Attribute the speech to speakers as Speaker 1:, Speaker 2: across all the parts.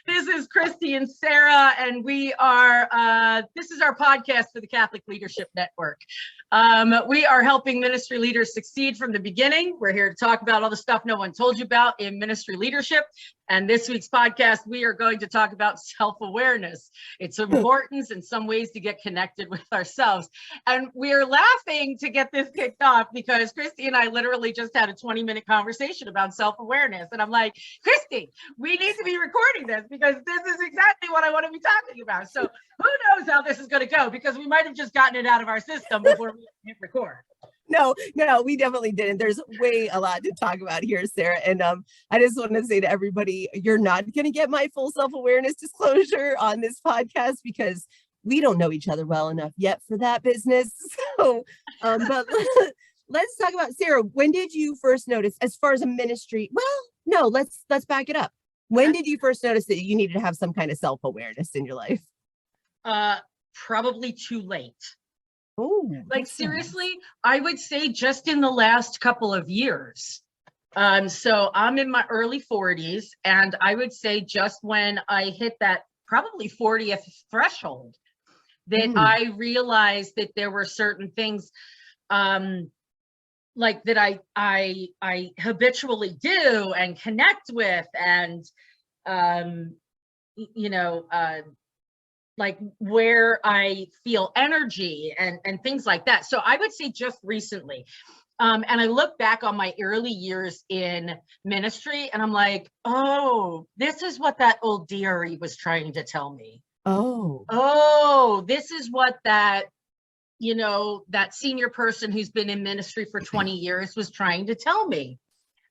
Speaker 1: This is Christy and Sarah, and we are, this is our podcast for the Catholic Leadership Network. We are helping ministry leaders succeed from the beginning. We're here to talk about all the stuff no one told you about in ministry leadership. And this week's podcast, we are going to talk about self-awareness, its importance in some ways to get connected with ourselves. And we're laughing to get this kicked off because Christy and I literally just had a 20-minute conversation about self-awareness. And I'm like, Christy, we need to be recording this because this is exactly what I want to be talking about. So who knows how this is going to go, because we might have just gotten it out of our system before we hit record.
Speaker 2: No, we definitely didn't. There's a lot to talk about here, Sarah. And I just want to say to everybody, you're not going to get my full self-awareness disclosure on this podcast because we don't know each other well enough yet for that business. So, but let's talk about, Sarah, when did you first notice, as far as a ministry? Well, no, let's back it up. When did you first notice that you needed to have some kind of self-awareness in your life?
Speaker 1: Probably too late.
Speaker 2: Oh,
Speaker 1: like seriously, I would say just in the last couple of years. So I'm in my early 40s, and I would say just when I hit that probably 40th threshold, that I realized that there were certain things like that I habitually do and connect with, and like where I feel energy and things like that. So I would say just recently. And I look back on my early years in ministry and I'm like, oh, this is what that old dearie was trying to tell me. Oh, this is what that, that senior person who's been in ministry for 20 years was trying to tell me.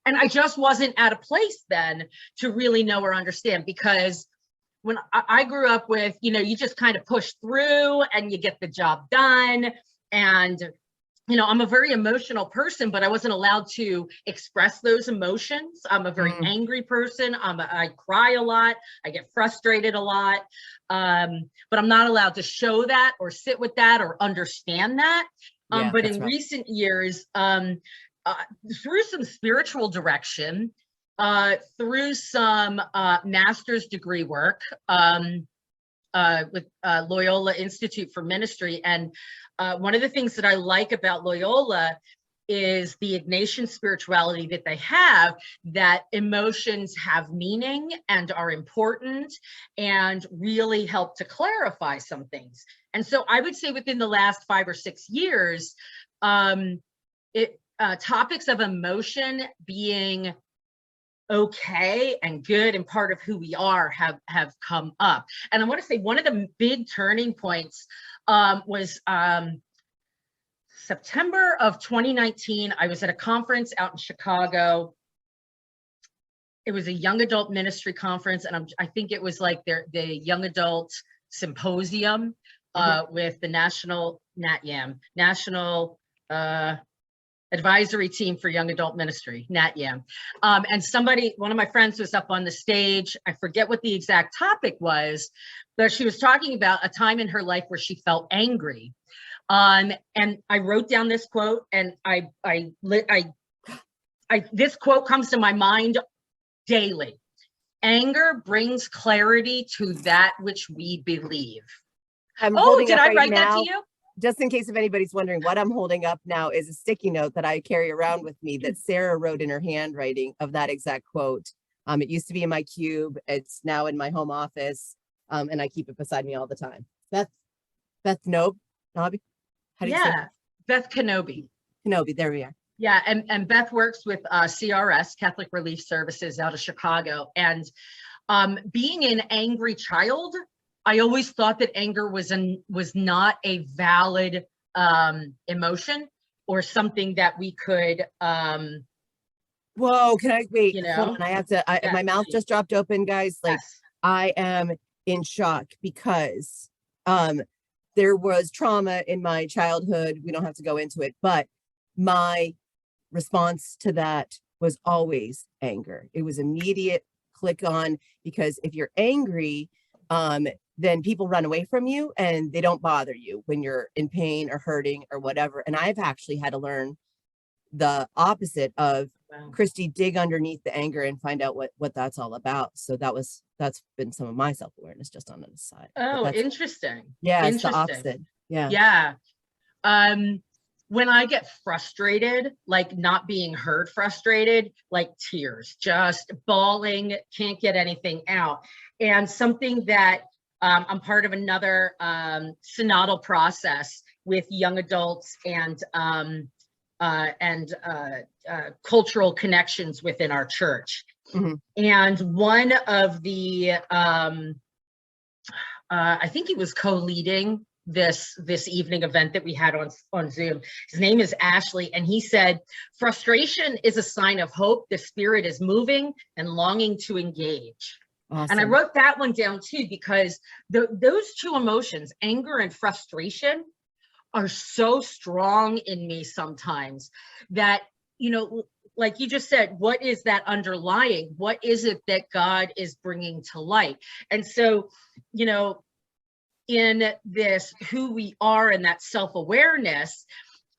Speaker 1: And I just wasn't at a place then to really know or understand, because when I grew up with, you just kind of push through and you get the job done. And, I'm a very emotional person, but I wasn't allowed to express those emotions. I'm a very angry person. I cry a lot. I get frustrated a lot. But I'm not allowed to show that or sit with that or understand that. But in recent years, through some spiritual direction, through some master's degree work with Loyola Institute for Ministry. And one of the things that I like about Loyola is the Ignatian spirituality that they have, that emotions have meaning and are important and really help to clarify some things. And so I would say within the last 5 or 6 years, topics of emotion being okay and good and part of who we are have come up. And I want to say one of the big turning points was September of 2019. I was at a conference out in Chicago. It was a young adult ministry conference, and I think it was like the young adult symposium with the National Advisory Team for Young Adult Ministry, NATYAM. And one of my friends was up on the stage. I forget what the exact topic was, but she was talking about a time in her life where she felt angry. And I wrote down this quote, and this quote comes to my mind daily. Anger brings clarity to that which we believe. Did I write that to you?
Speaker 2: Just in case if anybody's wondering, what I'm holding up now is a sticky note that I carry around with me that Sarah wrote in her handwriting of that exact quote. It used to be in my cube. It's now in my home office, and I keep it beside me all the time. Beth Nobby? How do you say that?
Speaker 1: Beth Kenobi.
Speaker 2: There we are.
Speaker 1: Yeah, and Beth works with CRS, Catholic Relief Services out of Chicago. And being an angry child, I always thought that anger was not a valid emotion or something that we could.
Speaker 2: Whoa! Can I wait? Hold on, I have to. My mouth just dropped open, guys. Like I am in shock because there was trauma in my childhood. We don't have to go into it, but my response to that was always anger. It was immediate click on, because if you're angry, then people run away from you and they don't bother you when you're in pain or hurting or whatever. And I've actually had to learn the opposite of
Speaker 1: Wow.
Speaker 2: Christy, dig underneath the anger and find out what that's all about. So that's been some of my self-awareness just on the side. But
Speaker 1: Oh,
Speaker 2: that's,
Speaker 1: interesting.
Speaker 2: yeah, it's the
Speaker 1: Interesting.
Speaker 2: opposite. Yeah.
Speaker 1: Yeah. When I get frustrated, like not being heard frustrated, like tears, just bawling, can't get anything out. And something that I'm part of another synodal process with young adults and cultural connections within our church.
Speaker 2: Mm-hmm.
Speaker 1: And one of the, I think he was co-leading this evening event that we had on Zoom. His name is Ashley, and he said, frustration is a sign of hope. The spirit is moving and longing to engage.
Speaker 2: Awesome.
Speaker 1: And I wrote that one down too, because those two emotions, anger and frustration, are so strong in me sometimes that, you know, like you just said, what is that underlying? What is it that God is bringing to light? And so, you know, in this who we are and that self-awareness,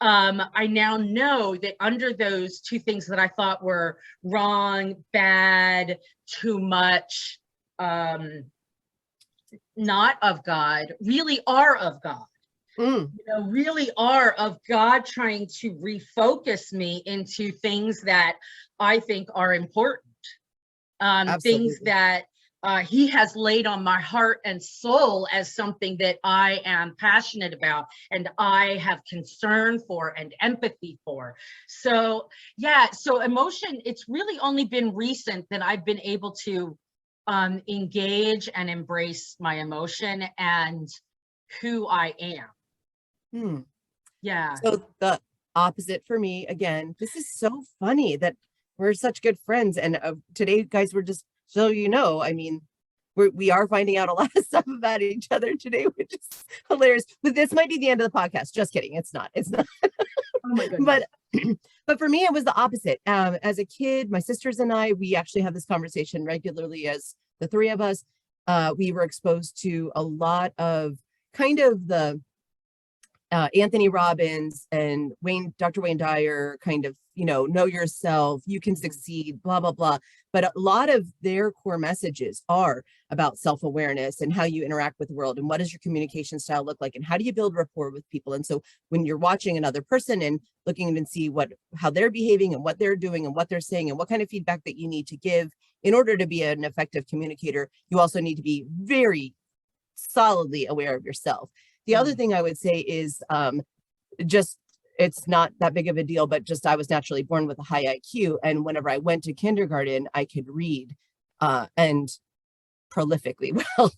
Speaker 1: I now know that under those two things that I thought were wrong, bad, too much, not of God, really are of God. You know, really are of God trying to refocus me into things that I think are important, things that he has laid on my heart and soul as something that I am passionate about and I have concern for and empathy for. So yeah, so emotion, it's really only been recent that I've been able to engage and embrace my emotion and who I am. Yeah.
Speaker 2: So the opposite for me, again, this is so funny that we're such good friends. And today, guys, we're just, so you know, I mean, we are finding out a lot of stuff about each other today, which is hilarious. But this might be the end of the podcast. Just kidding. It's not. Oh
Speaker 1: my goodness.
Speaker 2: But for me, it was the opposite. As a kid, my sisters and I, we actually have this conversation regularly as the three of us. We were exposed to a lot of kind of the Anthony Robbins and Dr. Wayne Dyer kind of, you know yourself, you can succeed, blah, blah, blah. But a lot of their core messages are about self-awareness and how you interact with the world and what does your communication style look like and how do you build rapport with people. And so when you're watching another person and looking and see how they're behaving and what they're doing and what they're saying and what kind of feedback that you need to give in order to be an effective communicator, you also need to be very solidly aware of yourself. The other thing I would say is just, it's not that big of a deal, but just I was naturally born with a high IQ. And whenever I went to kindergarten, I could read and prolifically well.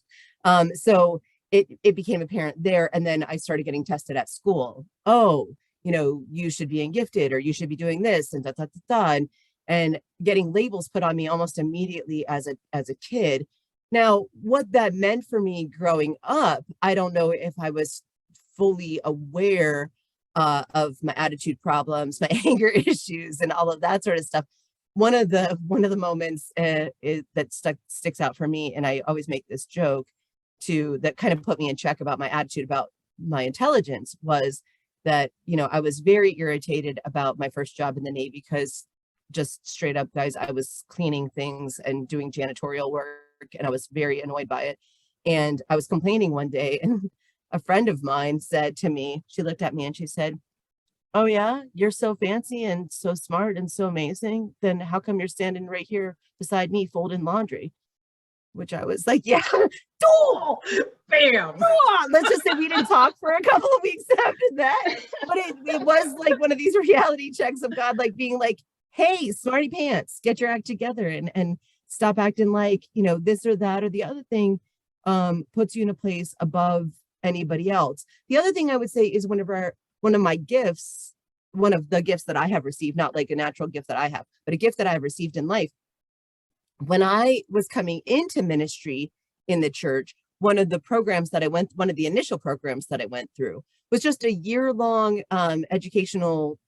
Speaker 2: So it became apparent there. And then I started getting tested at school. Oh, you know, you should be in gifted or you should be doing this and da, da, da, da, and getting labels put on me almost immediately as a kid. Now, what that meant for me growing up, I don't know if I was fully aware of my attitude problems, my anger issues, and all of that sort of stuff. One of the moments that sticks out for me, and I always make this joke that kind of put me in check about my attitude about my intelligence, was that, you know, I was very irritated about my first job in the Navy because, just straight up, guys, I was cleaning things and doing janitorial work. And I was very annoyed by it. And I was complaining one day, and a friend of mine said to me, she looked at me and she said, "Oh yeah, you're so fancy and so smart and so amazing. Then how come you're standing right here beside me folding laundry?" Which I was like, yeah,
Speaker 1: bam.
Speaker 2: Let's just say we didn't talk for a couple of weeks after that. But it was like one of these reality checks of God, like being like, hey, smarty pants, get your act together and stop acting like, you know, this or that or the other thing puts you in a place above anybody else. The other thing I would say is one of the gifts that I have received, not like a natural gift that I have, but a gift that I have received in life. When I was coming into ministry in the church, one of the initial programs that I went through was just a year-long educational,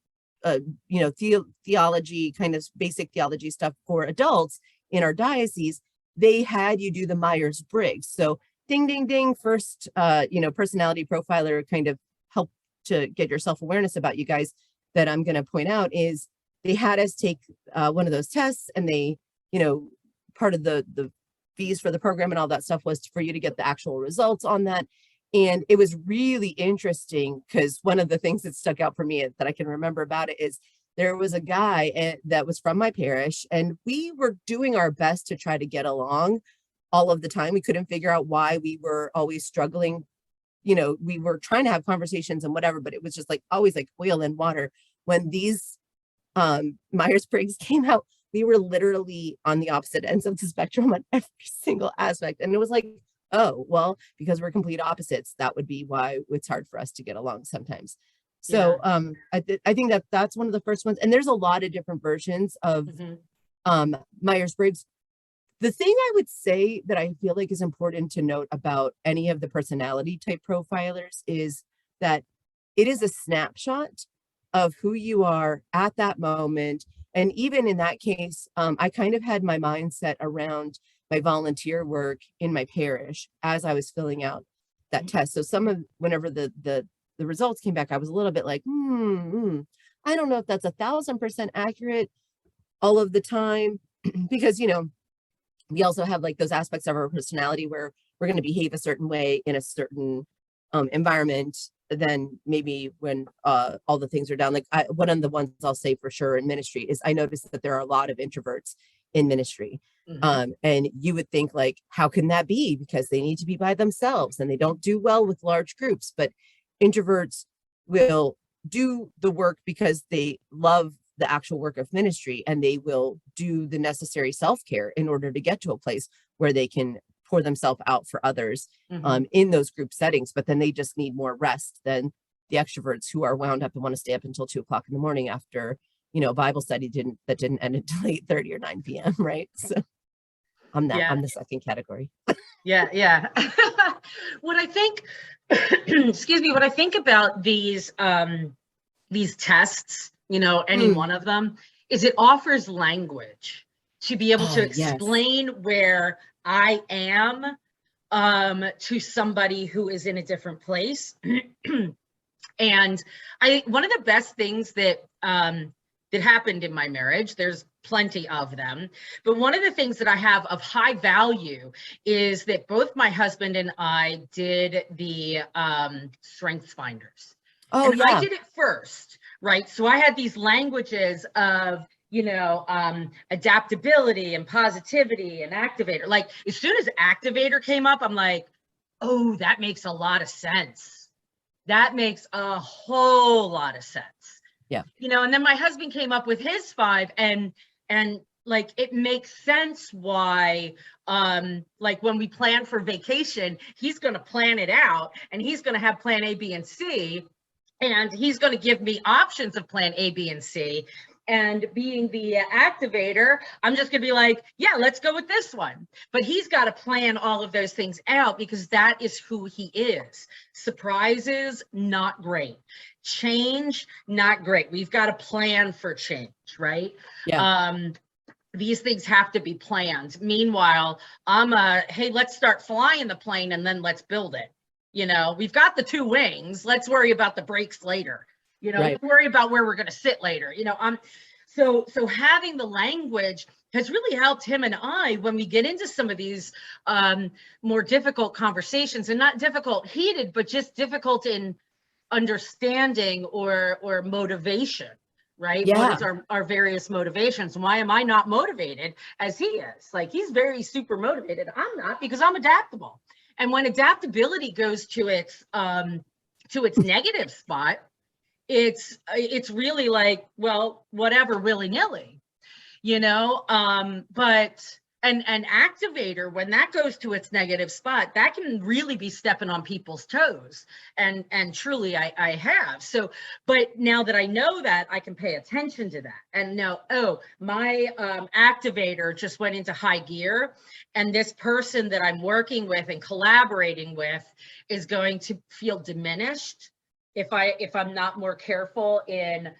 Speaker 2: theology, kind of basic theology stuff for adults. In our diocese, they had you do the Myers-Briggs. So ding, ding, ding, first, personality profiler kind of help to get your self-awareness about you guys that I'm going to point out is they had us take one of those tests, and they, part of the fees for the program and all that stuff was for you to get the actual results on that. And it was really interesting because one of the things that stuck out for me that I can remember about it is there was a guy that was from my parish, and we were doing our best to try to get along all of the time. We couldn't figure out why we were always struggling. We were trying to have conversations and whatever, but it was just like always like oil and water. When these Myers-Briggs came out, we were literally on the opposite ends of the spectrum on every single aspect. And it was like, oh, well, because we're complete opposites, that would be why it's hard for us to get along sometimes. So I think that's one of the first ones. And there's a lot of different versions of Myers-Briggs. The thing I would say that I feel like is important to note about any of the personality type profilers is that it is a snapshot of who you are at that moment. And even in that case, I kind of had my mindset around my volunteer work in my parish as I was filling out that test. So whenever the results came back, I was a little bit like, I don't know if that's 1,000% accurate all of the time, because, we also have like those aspects of our personality where we're going to behave a certain way in a certain environment than maybe when all the things are down. Like one of the ones I'll say for sure in ministry is I noticed that there are a lot of introverts in ministry. And you would think like, how can that be? Because they need to be by themselves and they don't do well with large groups. But introverts will do the work because they love the actual work of ministry, and they will do the necessary self-care in order to get to a place where they can pour themselves out for others in those group settings. But then they just need more rest than the extroverts who are wound up and want to stay up until 2 o'clock in the morning after, Bible study that didn't end until 8:30 or 9 p.m. Right. So I'm the second category.
Speaker 1: Yeah. What I think, excuse me, what I think about these tests, any one of them, is it offers language to be able to explain where I am to somebody who is in a different place. And one of the best things that happened in my marriage, there's plenty of them, but one of the things that I have of high value is that both my husband and I did the Strengths Finders.
Speaker 2: Oh, yeah.
Speaker 1: I did it first, right? So I had these languages of, adaptability and positivity and activator. Like as soon as activator came up, I'm like, oh, that makes a lot of sense. That makes a whole lot of sense.
Speaker 2: Yeah.
Speaker 1: And then my husband came up with his 5, and like it makes sense why like when we plan for vacation, he's going to plan it out and he's going to have plan A, B, and C, and he's going to give me options of plan A, B, and C. And being the activator, I'm just going to be like, yeah, let's go with this one. But he's got to plan all of those things out because that is who he is. Surprises, not great. Change, not great. We've got to plan for change, right?
Speaker 2: Yeah.
Speaker 1: These things have to be planned. Meanwhile, hey, let's start flying the plane and then let's build it. We've got the 2 wings. Let's worry about the brakes later.
Speaker 2: Right.
Speaker 1: Let's worry about where we're going to sit later. So having the language has really helped him and I when we get into some of these more difficult conversations, and not difficult heated, but just difficult in understanding or motivation, right?
Speaker 2: Yeah.
Speaker 1: What is our various motivations? Why am I not motivated as he is? Like he's very super motivated. I'm not, because I'm adaptable. And when adaptability goes to its negative spot, it's really like, well, whatever, willy-nilly, but an activator, when that goes to its negative spot, that can really be stepping on people's toes. And truly I have. So, but now that I know that, I can pay attention to that and know, oh, my activator just went into high gear, and this person that I'm working with and collaborating with is going to feel diminished if I'm not more careful in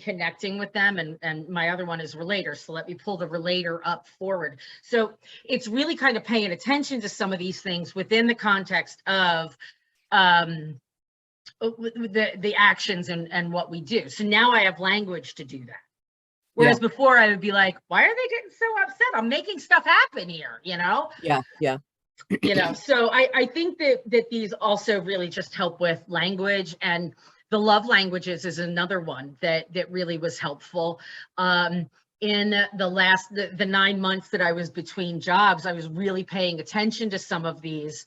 Speaker 1: connecting with them. And my other one is relator. So let me pull the relator up forward. So it's really kind of paying attention to some of these things within the context of the actions and what we do. So now I have language to do that. Whereas before I would be like, why are they getting so upset? I'm making stuff happen here, you know?
Speaker 2: Yeah.
Speaker 1: You know, so I think that these also really just help with language, and the love languages is another one that really was helpful. In the 9 months that I was between jobs, I was really paying attention to some of these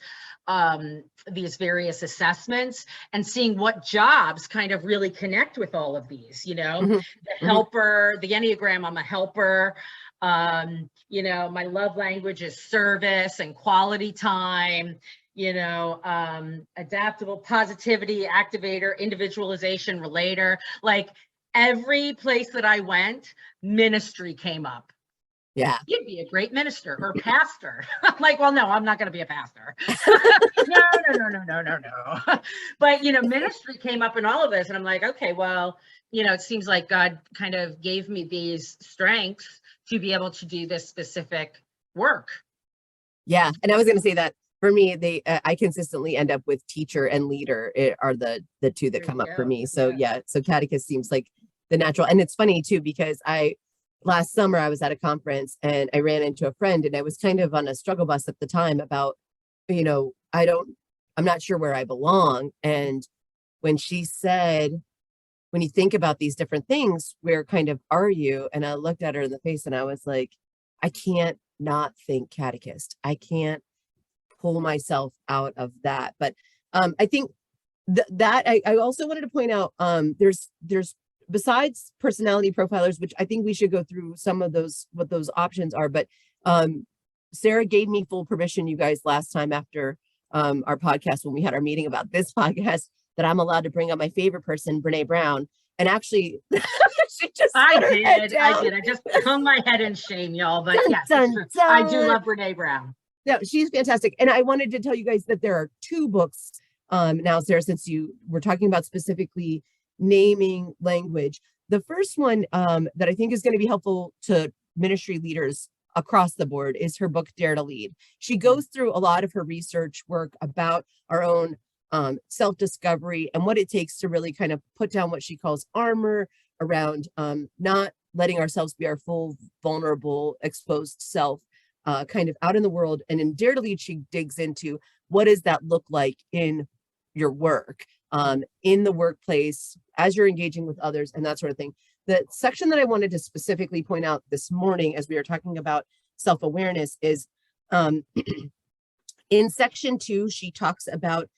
Speaker 1: various assessments and seeing what jobs kind of really connect with all of these, you know, the helper, the Enneagram, I'm a helper. You know, my love language is service and quality time, you know, adaptable, positivity, activator, individualization, relator. Like every place that I went, ministry came up.
Speaker 2: Yeah.
Speaker 1: You'd be a great minister or pastor. I'm like, well, no, I'm not going to be a pastor. No. But, you know, ministry came up in all of this. And I'm like, okay, well, you know, it seems like God kind of gave me these strengths to be able to do this specific work.
Speaker 2: Yeah. And I was going to say that for me, I consistently end up with teacher and leader are the two that come up for me. So yeah. So catechist seems like the natural. And it's funny too, because last summer I was at a conference and I ran into a friend, and I was kind of on a struggle bus at the time about, you know, I'm not sure where I belong. And when she said, when you think about these different things, where kind of are you? And I looked at her in the face and I was like, I can't not think catechist. I can't pull myself out of that. But I think that I also wanted to point out, there's besides personality profilers, which I think we should go through some of those, what those options are. But Sarah gave me full permission, you guys, last time after our podcast, when we had our meeting about this podcast, that I'm allowed to bring up my favorite person, Brene Brown. And actually, she just
Speaker 1: I did. I just hung my head in shame, y'all. But yes, I do love Brene Brown.
Speaker 2: Yeah, she's fantastic. And I wanted to tell you guys that there are 2 books now, Sarah, since you were talking about specifically naming language. The first one that I think is going to be helpful to ministry leaders across the board is her book, Dare to Lead. She goes through a lot of her research work about our own self-discovery and what it takes to really kind of put down what she calls armor around not letting ourselves be our full, vulnerable, exposed self kind of out in the world. And in Dare to Lead, she digs into what does that look like in your work, in the workplace, as you're engaging with others and that sort of thing. The section that I wanted to specifically point out this morning, as we were talking about self-awareness, is in section 2, she talks about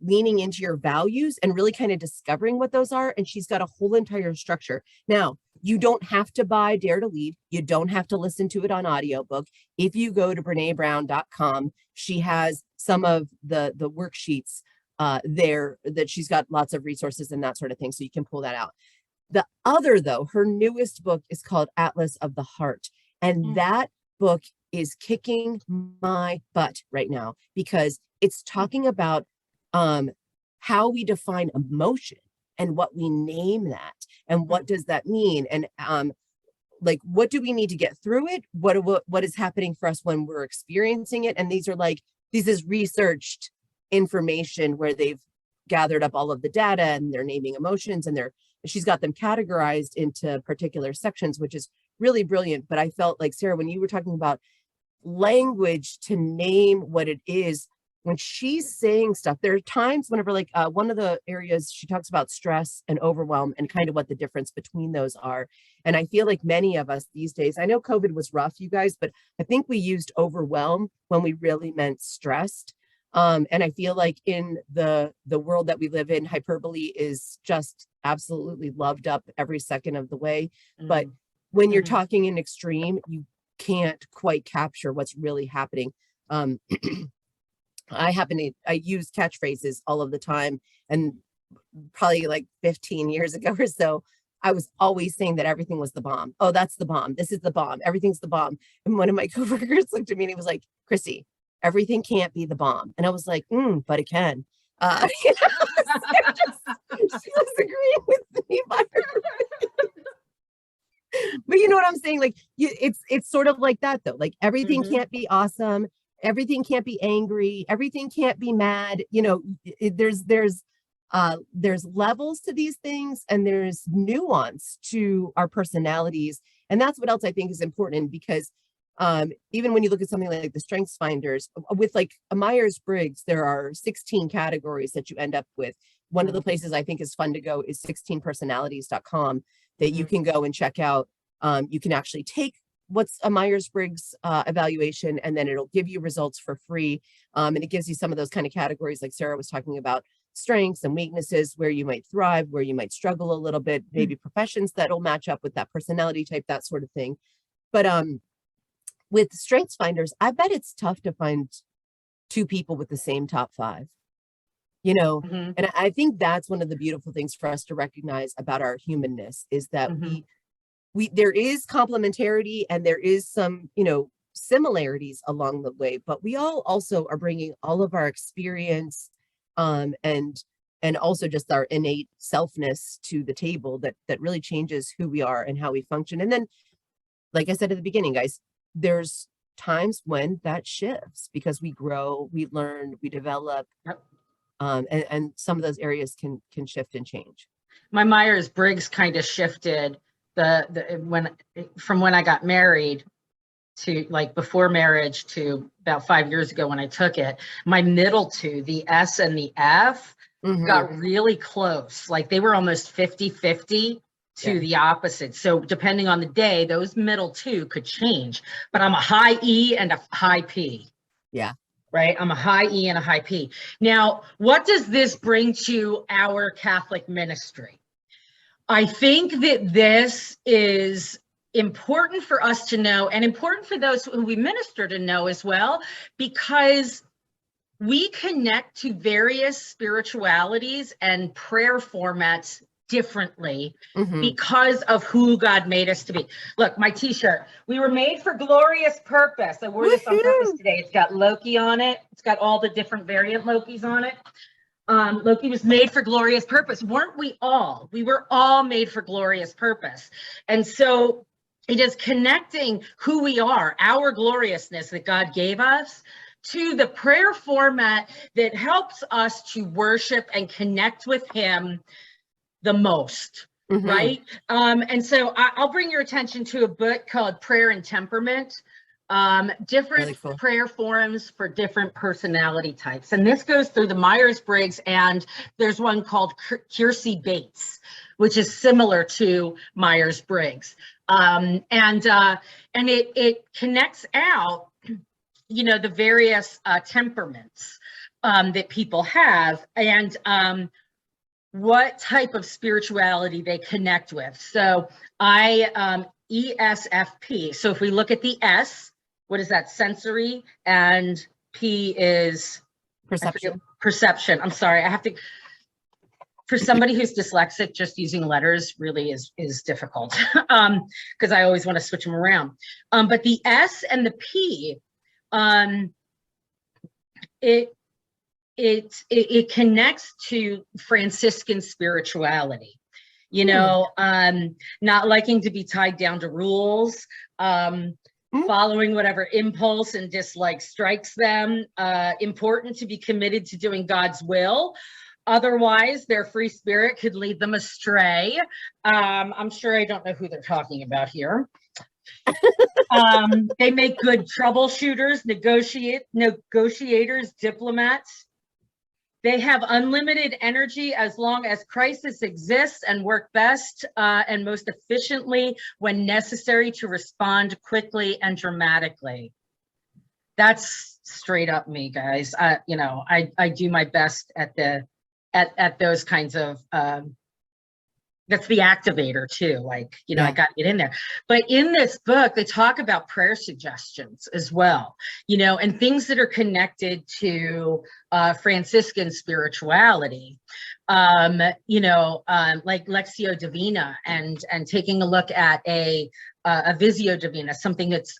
Speaker 2: leaning into your values and really kind of discovering what those are. And she's got a whole entire structure. Now, you don't have to buy Dare to Lead. You don't have to listen to it on audiobook. If you go to BreneBrown.com, she has some of the worksheets there that she's got lots of resources and that sort of thing. So you can pull that out. The other, though, her newest book is called Atlas of the Heart. And that book is kicking my butt right now, because it's talking about how we define emotion and what we name that and what does that mean, and like, what do we need to get through it, what is happening for us when we're experiencing it. And this is researched information where they've gathered up all of the data and they're naming emotions, and she's got them categorized into particular sections, which is really brilliant. But I felt like, Sarah, when you were talking about language to name what it is, when she's saying stuff, there are times whenever, like one of the areas she talks about stress and overwhelm and kind of what the difference between those are. And I feel like many of us these days, I know COVID was rough, you guys, but I think we used overwhelm when we really meant stressed. And I feel like in the world that we live in, hyperbole is just absolutely loved up every second of the way. But when you're talking in extreme, you can't quite capture what's really happening. I use catchphrases all of the time, and probably like 15 years ago or so, I was always saying that everything was the bomb. Oh, that's the bomb. This is the bomb. Everything's the bomb. And one of my coworkers looked at me and he was like, Christy, everything can't be the bomb. And I was like, but it can. She was agreeing with me. But you know what I'm saying? Like, it's sort of like that, though. Like, everything can't be awesome. Everything can't be angry. Everything can't be mad. You know, there's there's levels to these things, and there's nuance to our personalities. And that's what else I think is important, because even when you look at something like the Strengths Finders, with like a Myers-Briggs, there are 16 categories that you end up with. One of the places I think is fun to go is 16personalities.com, that you can go and check out. You can actually take what's a Myers-Briggs evaluation, and then it'll give you results for free. And it gives you some of those kind of categories like Sarah was talking about, strengths and weaknesses, where you might thrive, where you might struggle a little bit, maybe professions that'll match up with that personality type, that sort of thing. But with Strengths Finders, I bet it's tough to find two people with the same top 5, you know. And I think that's one of the beautiful things for us to recognize about our humanness, is that we there is complementarity, and there is some, you know, similarities along the way, but we all also are bringing all of our experience and also just our innate selfness to the table, that really changes who we are and how we function. And then, like I said at the beginning, guys, there's times when that shifts, because we grow, we learn, we develop. And some of those areas can shift and change.
Speaker 1: My Myers-Briggs kind of shifted from when I got married to like before marriage to about 5 years ago when I took it. My middle two, the S and the F, got really close. Like they were almost 50-50 to the opposite. So depending on the day, those middle two could change. But I'm a high E and a high P.
Speaker 2: Yeah.
Speaker 1: Right? I'm a high E and a high P. Now, what does this bring to our Catholic ministry? I think that this is important for us to know, and important for those who we minister to know as well, because we connect to various spiritualities and prayer formats differently because of who God made us to be. Look, my t-shirt, we were made for glorious purpose. I wore this on purpose today. It's got Loki on it. It's got all the different variant Lokis on it. Loki was made for glorious purpose. Weren't we all? We were all made for glorious purpose. And so it is connecting who we are, our gloriousness that God gave us, to the prayer format that helps us to worship and connect with him the most, right? And so I'll bring your attention to a book called Prayer and Temperament. Different really cool prayer forms for different personality types. And this goes through the Myers-Briggs, and there's one called Kiersey Bates, which is similar to Myers-Briggs. And it connects out, you know, the various temperaments that people have, and what type of spirituality they connect with. So I ESFP. So if we look at the S, what is that? Sensory, and P is
Speaker 2: perception.
Speaker 1: Perception. I'm sorry. I have to, for somebody who's dyslexic, just using letters really is difficult because I always want to switch them around. But the S and the P, it connects to Franciscan spirituality. You know, not liking to be tied down to rules, following whatever impulse and dislike strikes them, important to be committed to doing God's will. Otherwise, their free spirit could lead them astray. I'm sure I don't know who they're talking about here. They make good troubleshooters, negotiators, diplomats. They have unlimited energy as long as crisis exists, and work best and most efficiently when necessary to respond quickly and dramatically. That's straight up me, guys. You know, I do my best at those kinds of. That's the activator too. Like, you know, I got to get in there. But in this book, they talk about prayer suggestions as well, you know, and things that are connected to Franciscan spirituality, you know, like Lectio Divina, and taking a look at a Visio Divina, something that's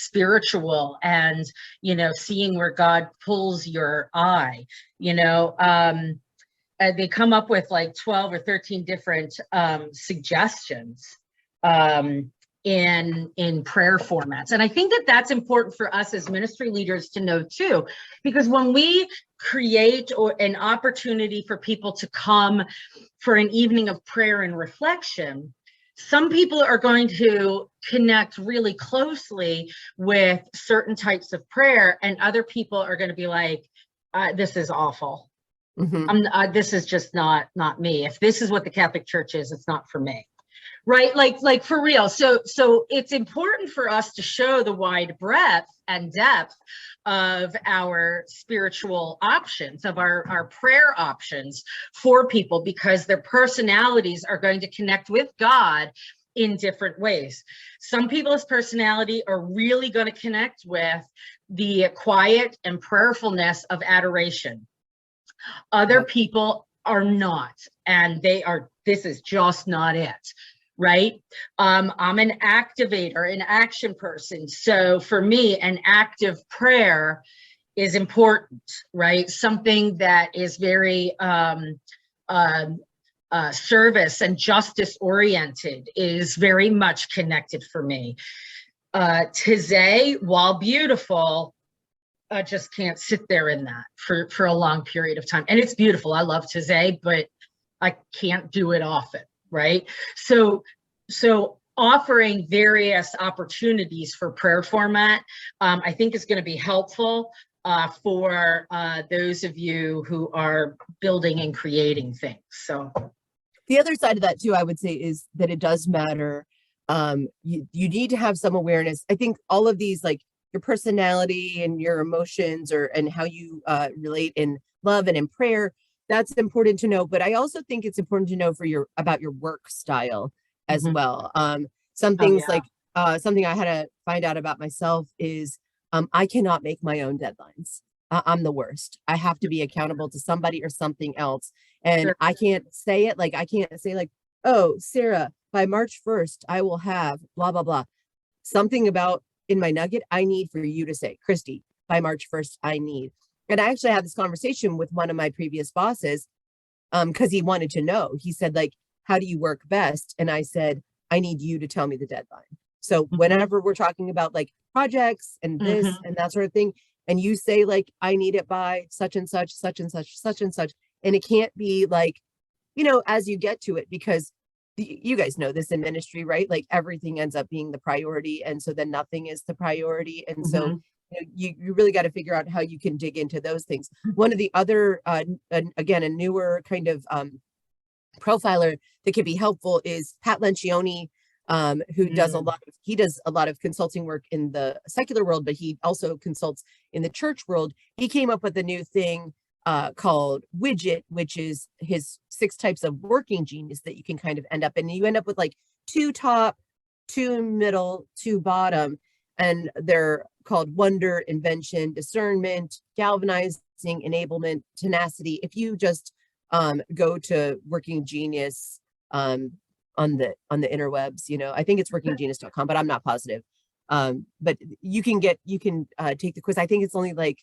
Speaker 1: spiritual, and, you know, seeing where God pulls your eye, you know, they come up with like 12 or 13 different suggestions in in prayer formats. And I think that that's important for us as ministry leaders to know too, because when we create an opportunity for people to come for an evening of prayer and reflection, some people are going to connect really closely with certain types of prayer, and other people are going to be like, this is awful. This is just not me. If this is what the Catholic Church is, it's not for me. Right? Like for real. So it's important for us to show the wide breadth and depth of our spiritual options, of our prayer options for people, because their personalities are going to connect with God in different ways. Some people's personality are really going to connect with the quiet and prayerfulness of adoration. Other people are not, and this is just not it. Right? I'm an activator, an action person. So for me, an active prayer is important, right? Something that is very service and justice oriented is very much connected for me. Taizé, while beautiful, just can't sit there in that for a long period of time. And it's beautiful. I love Taizé, but I can't do it often. Right. So offering various opportunities for prayer format, I think is going to be helpful for those of you who are building and creating things. So
Speaker 2: the other side of that too, I would say, is that it does matter. You need to have some awareness. I think all of these, like your personality and your emotions, and how you relate in love and in prayer, that's important to know. But I also think it's important to know about your work style as well. Some things like something I had to find out about myself is I cannot make my own deadlines. I'm the worst. I have to be accountable to somebody or something else. And I can't say it. Like, I can't say like, oh, Sarah, by March 1st, I will have blah, blah, blah. Something about in my nugget, I need for you to say, Christy, by March 1st, I need. And I actually had this conversation with one of my previous bosses because he wanted to know. He said, like, how do you work best? And I said, I need you to tell me the deadline. So whenever we're talking about like projects and this and that sort of thing, and you say like, I need it by such and such, such and such, such and such. And it can't be like, as you get to it, because you guys know this in ministry, right? Like everything ends up being the priority. And so then nothing is the priority. And so you really got to figure out how you can dig into those things. One of the other, again, a newer kind of profiler that can be helpful is Pat Lencioni, who does a lot of consulting work in the secular world, but he also consults in the church world. He came up with a new thing called Widget, which is his 6 types of working genius that you can kind of end up in. And you end up with like 2 top, 2 middle, 2 bottom, and they're called wonder, invention, discernment, galvanizing, enablement, tenacity. If you just go to Working Genius on the interwebs, I think it's workinggenius.com, but I'm not positive. But you can take the quiz. I think it's only like,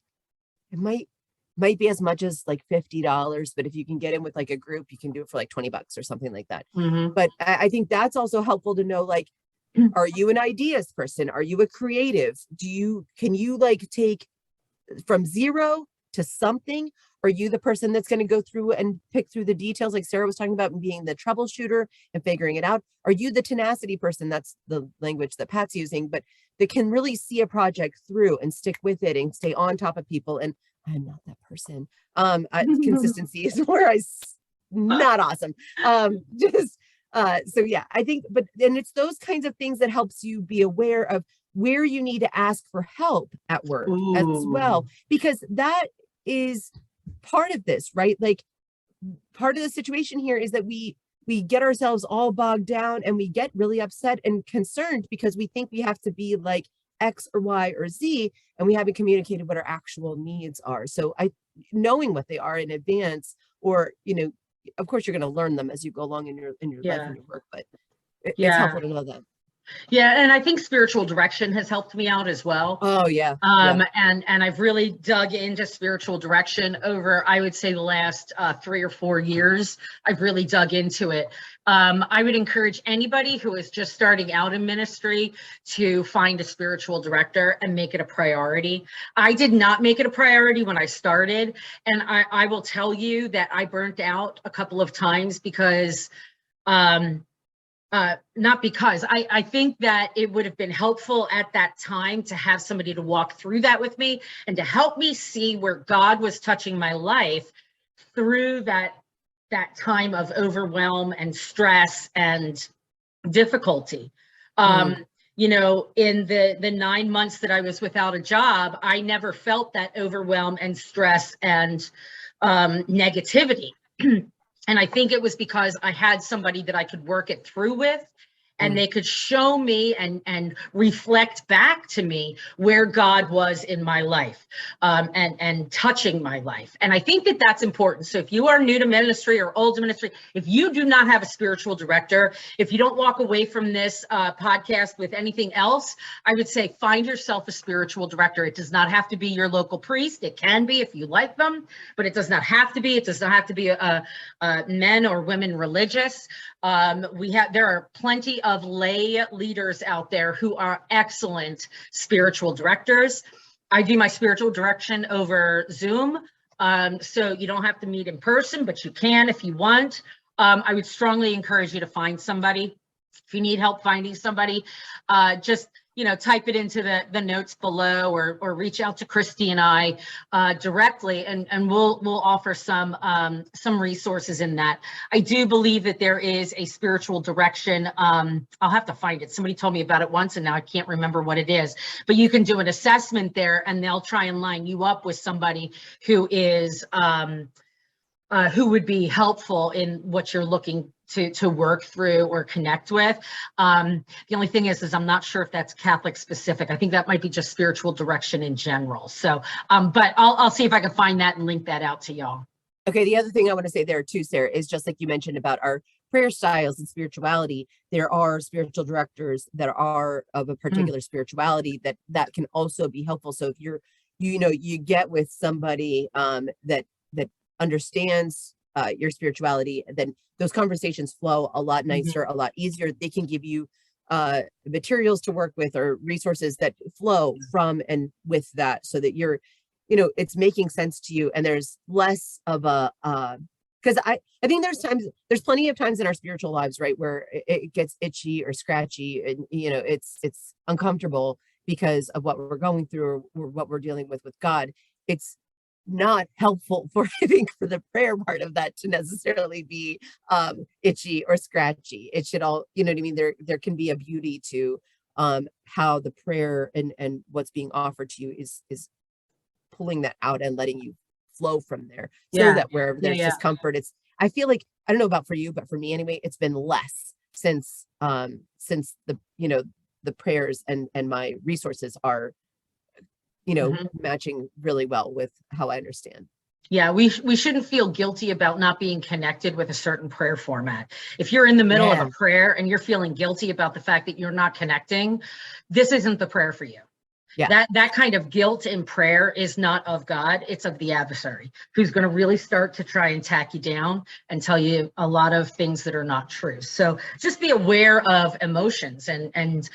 Speaker 2: it might be as much as like $50, but if you can get in with like a group, you can do it for like $20 or something like that. But I think that's also helpful to know, like, are you an ideas person? Are you a creative? Can you like take from 0 to something? Are you the person that's going to go through and pick through the details, like Sarah was talking about, and being the troubleshooter and figuring it out? Are you the tenacity person? That's the language that Pat's using, but that can really see a project through and stick with it and stay on top of people. And I'm not that person. Consistency is where not awesome. So yeah, I think, and it's those kinds of things that helps you be aware of where you need to ask for help at work as well, because that is part of this, right? Like, part of the situation here is that we get ourselves all bogged down and we get really upset and concerned because we think we have to be like X or Y or Z, and we haven't communicated what our actual needs are. So knowing what they are in advance, or, of course you're going to learn them as you go along in your life and your work, but it's helpful to know that.
Speaker 1: Yeah, and I think spiritual direction has helped me out as well.
Speaker 2: Oh yeah.
Speaker 1: And I've really dug into spiritual direction over, I would say, the last 3 or 4 years. I've really dug into it. I would encourage anybody who is just starting out in ministry to find a spiritual director and make it a priority. I did not make it a priority when I started, and I will tell you that I burnt out a couple of times because not because I think that it would have been helpful at that time to have somebody to walk through that with me and to help me see where God was touching my life through that time of overwhelm and stress and difficulty. You know, in the 9 months that I was without a job, I never felt that overwhelm and stress and negativity. And I think it was because I had somebody that I could work it through with, and they could show me and reflect back to me where God was in my life, and touching my life. And I think that that's important. So if you are new to ministry or old to ministry, if you do not have a spiritual director, if you don't walk away from this podcast with anything else, I would say find yourself a spiritual director. It does not have to be your local priest. It can be if you like them, but it does not have to be. It does not have to be a men or women religious. There are plenty of lay leaders out there who are excellent spiritual directors. I do my spiritual direction over Zoom. So you don't have to meet in person, but you can if you want. I would strongly encourage you to find somebody. If you need help finding somebody, just type it into the notes below, or reach out to Christy and I directly, and we'll offer some resources in that. I do believe that there is a spiritual direction. I'll have to find it. Somebody told me about it once, and now I can't remember what it is. But you can do an assessment there, and they'll try and line you up with somebody who is who would be helpful in what you're looking to work through or connect with. The only thing is I'm not sure if that's Catholic specific. I think that might be just spiritual direction in general. So, but I'll see if I can find that and link that out to y'all.
Speaker 2: Okay, the other thing I want to say there too, Sarah, is just like you mentioned about our prayer styles and spirituality, there are spiritual directors that are of a particular spirituality that can also be helpful. So if you get with somebody that understands your spirituality, then those conversations flow a lot nicer, a lot easier. They can give you materials to work with or resources that flow from and with that, so that you're, it's making sense to you, and there's less of a because I think there's plenty of times in our spiritual lives, right, where it gets itchy or scratchy, and it's uncomfortable because of what we're going through or what we're dealing with God. It's not helpful for, I think, for the prayer part of that to necessarily be itchy or scratchy. It should all, you know what I mean? There can be a beauty to how the prayer and what's being offered to you is pulling that out and letting you flow from there, so that wherever there's discomfort, I feel like, I don't know about for you, but for me anyway, it's been less since the the prayers and my resources are matching really well with how I understand.
Speaker 1: Yeah, we shouldn't feel guilty about not being connected with a certain prayer format. If you're in the middle of a prayer and you're feeling guilty about the fact that you're not connecting, this isn't the prayer for you. Yeah. That kind of guilt in prayer is not of God. It's of the adversary, who's going to really start to try and tack you down and tell you a lot of things that are not true. So just be aware of emotions and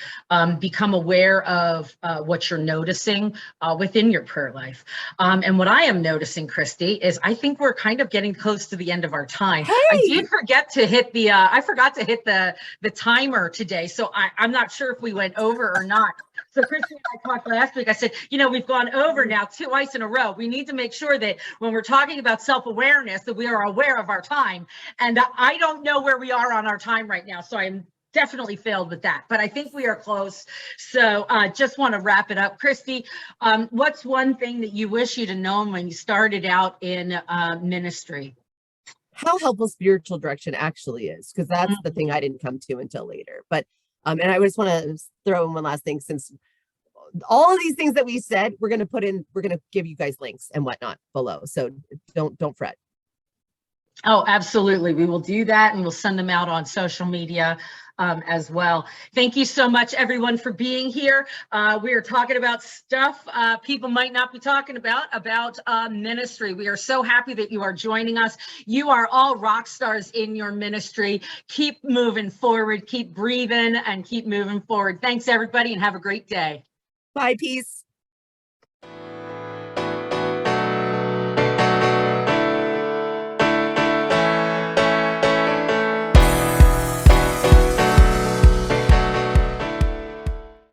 Speaker 1: become aware of what you're noticing within your prayer life. And what I am noticing, Christy, is I think we're kind of getting close to the end of our time. Hey! I did forget to hit I forgot to hit the timer today. So I'm not sure if we went over or not. So Christy and I talked last week. I said, we've gone over now twice in a row. We need to make sure that when we're talking about self-awareness, that we are aware of our time. And I don't know where we are on our time right now. So I'm definitely failed with that, but I think we are close. So just want to wrap it up. Christy, what's one thing that you wish you'd have known when you started out in ministry?
Speaker 2: How helpful spiritual direction actually is, because that's the thing I didn't come to until later. But and I just want to throw in one last thing, since all of these things that we said, we're going to give you guys links and whatnot below. So don't fret.
Speaker 1: Oh, absolutely. We will do that, and we'll send them out on social media as well. Thank you so much, everyone, for being here. We are talking about stuff people might not be talking about ministry. We are so happy that you are joining us. You are all rock stars in your ministry. Keep moving forward, keep breathing, and keep moving forward. Thanks, everybody, and have a great day.
Speaker 2: Bye, peace.